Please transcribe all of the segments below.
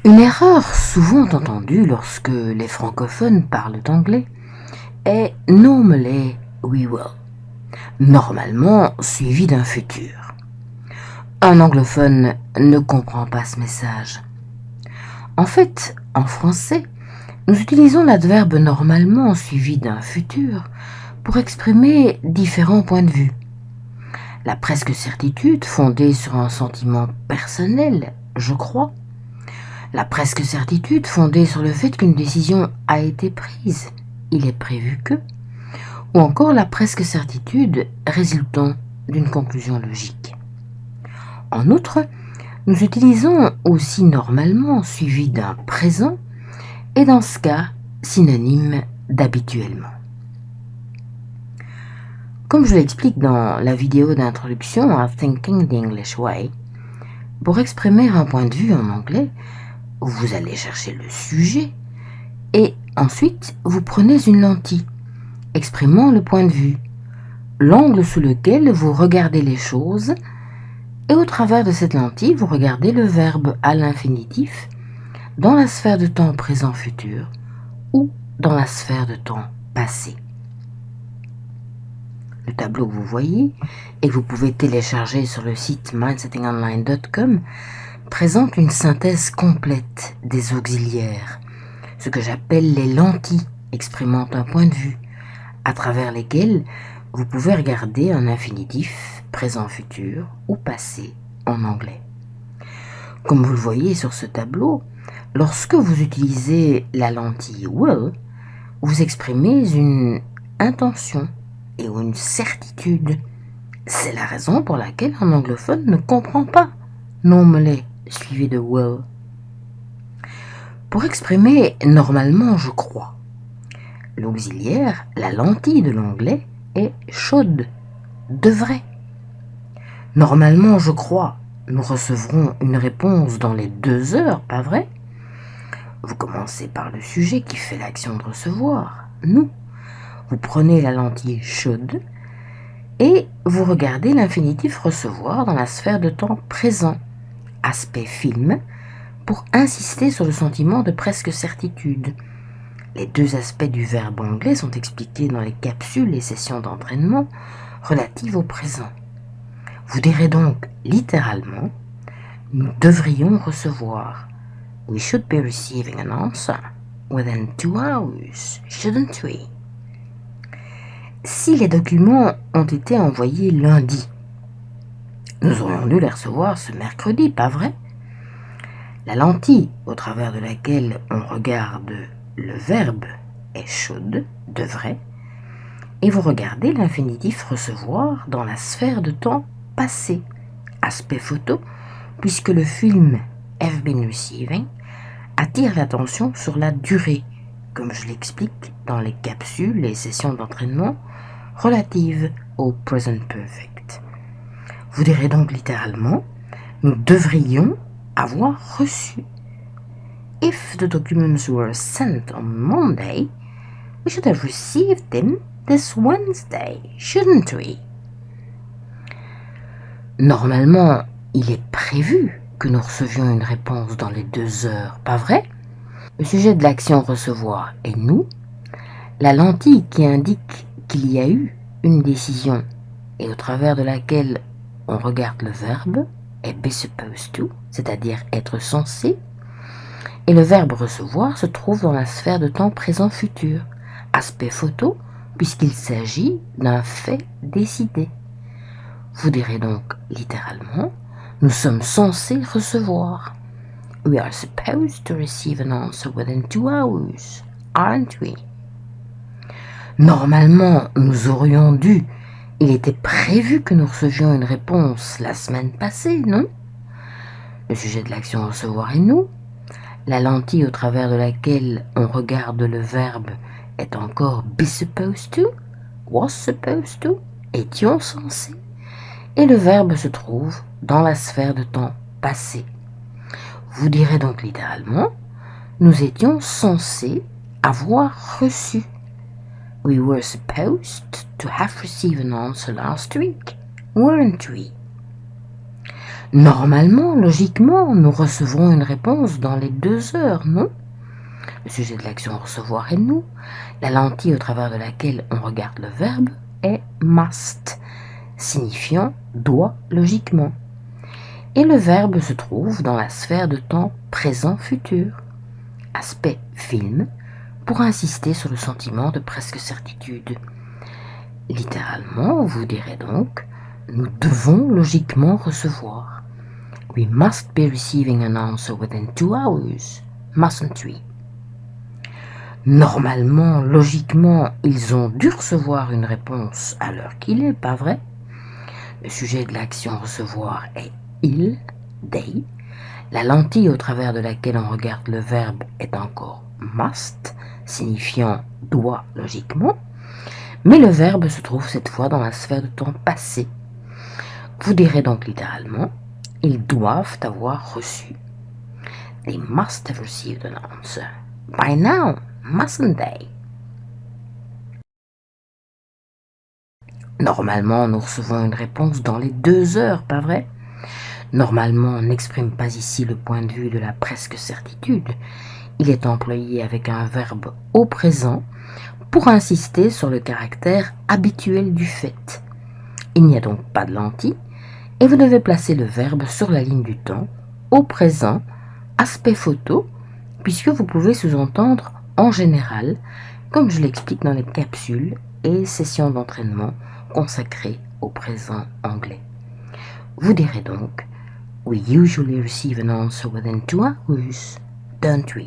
Une erreur souvent entendue lorsque les francophones parlent anglais est normally we will, normalement suivi d'un futur. Un anglophone ne comprend pas ce message. En fait, en français, nous utilisons l'adverbe normalement suivi d'un futur pour exprimer différents points de vue. La presque certitude fondée sur un sentiment personnel, je crois. La presque certitude fondée sur le fait qu'une décision a été prise, il est prévu que, ou encore la presque certitude résultant d'une conclusion logique. En outre, nous utilisons aussi normalement suivi d'un présent et dans ce cas synonyme d'habituellement. Comme je l'explique dans la vidéo d'introduction à Thinking the English Way, pour exprimer un point de vue en anglais, vous allez chercher le sujet et ensuite vous prenez une lentille exprimant le point de vue, l'angle sous lequel vous regardez les choses et au travers de cette lentille vous regardez le verbe à l'infinitif dans la sphère de temps présent-futur ou dans la sphère de temps passé. Le tableau que vous voyez et que vous pouvez télécharger sur le site mindsettingonline.com présente une synthèse complète des auxiliaires, ce que j'appelle les lentilles exprimant un point de vue, à travers lesquelles vous pouvez regarder un infinitif, présent-futur ou passé en anglais. Comme vous le voyez sur ce tableau, lorsque vous utilisez la lentille will, vous exprimez une intention et une certitude. C'est la raison pour laquelle un anglophone ne comprend pas normally suivi de will. Pour exprimer normalement je crois, l'auxiliaire, la lentille de l'anglais est should, devrait. Normalement je crois, nous recevrons une réponse dans les 2 heures, pas vrai? Vous commencez par le sujet qui fait l'action de recevoir, nous. Vous prenez la lentille should et vous regardez l'infinitif recevoir dans la sphère de temps présent, aspect film, pour insister sur le sentiment de presque certitude. Les 2 aspects du verbe anglais sont expliqués dans les capsules et sessions d'entraînement relatives au présent. Vous direz donc littéralement « Nous devrions recevoir ». We should be receiving an answer within 2 hours, shouldn't we? Si les documents ont été envoyés lundi, nous aurions dû les recevoir ce mercredi, pas vrai? La lentille au travers de laquelle on regarde le verbe est should, devrait, et vous regardez l'infinitif recevoir dans la sphère de temps passé, aspect photo, puisque le film have been receiving attire l'attention sur la durée, comme je l'explique dans les capsules et sessions d'entraînement relatives au present perfect. Vous direz donc littéralement « Nous devrions avoir reçu ». If the documents were sent on Monday, we should have received them this Wednesday, shouldn't we? Normalement, il est prévu que nous recevions une réponse dans les 2 heures, pas vrai? Le sujet de l'action recevoir est nous, la lentille qui indique qu'il y a eu une décision et au travers de laquelle on regarde le verbe est be supposed to, c'est-à-dire être censé, et le verbe recevoir se trouve dans la sphère de temps présent-futur, aspect photo, puisqu'il s'agit d'un fait décidé. Vous direz donc littéralement « Nous sommes censés recevoir ». We are supposed to receive an answer within 2 hours, aren't we? Normalement, nous aurions dû. Il était prévu que nous recevions une réponse la semaine passée, non? Le sujet de l'action recevoir est nous. La lentille au travers de laquelle on regarde le verbe est encore be supposed to, was supposed to, étions censés. Et le verbe se trouve dans la sphère de temps passé. Vous direz donc littéralement, nous étions censés avoir reçu. We were supposed to have received an answer last week, weren't we? Normalement, logiquement, nous recevrons une réponse dans les 2 heures, non? Le sujet de l'action recevoir est nous. La lentille au travers de laquelle on regarde le verbe est must, signifiant doit logiquement. Et le verbe se trouve dans la sphère de temps présent-futur, aspect film, pour insister sur le sentiment de presque certitude. Littéralement, vous direz donc, nous devons logiquement recevoir. We must be receiving an answer within 2 hours, mustn't we? Normalement, logiquement, ils ont dû recevoir une réponse à l'heure qu'il est, pas vrai? Le sujet de l'action recevoir est il, they. La lentille au travers de laquelle on regarde le verbe est encore must, signifiant doit logiquement, mais le verbe se trouve cette fois dans la sphère de temps passé. Vous direz donc littéralement, ils doivent avoir reçu. They must have received an answer. By now, mustn't they? Normalement, nous recevons une réponse dans les 2 heures, pas vrai? Normalement, on n'exprime pas ici le point de vue de la presque certitude. Il est employé avec un verbe au présent pour insister sur le caractère habituel du fait. Il n'y a donc pas de lentille et vous devez placer le verbe sur la ligne du temps, au présent, aspect photo, puisque vous pouvez sous-entendre en général, comme je l'explique dans les capsules et sessions d'entraînement consacrées au présent anglais. Vous direz donc, we usually receive an answer within 2 hours, don't we?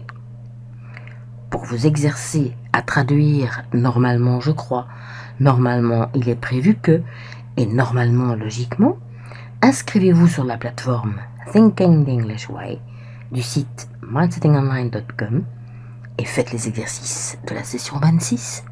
Pour vous exercer à traduire normalement je crois, normalement il est prévu que, et normalement logiquement, inscrivez-vous sur la plateforme Thinking the English Way du site mindsettingonline.com et faites les exercices de la session 26.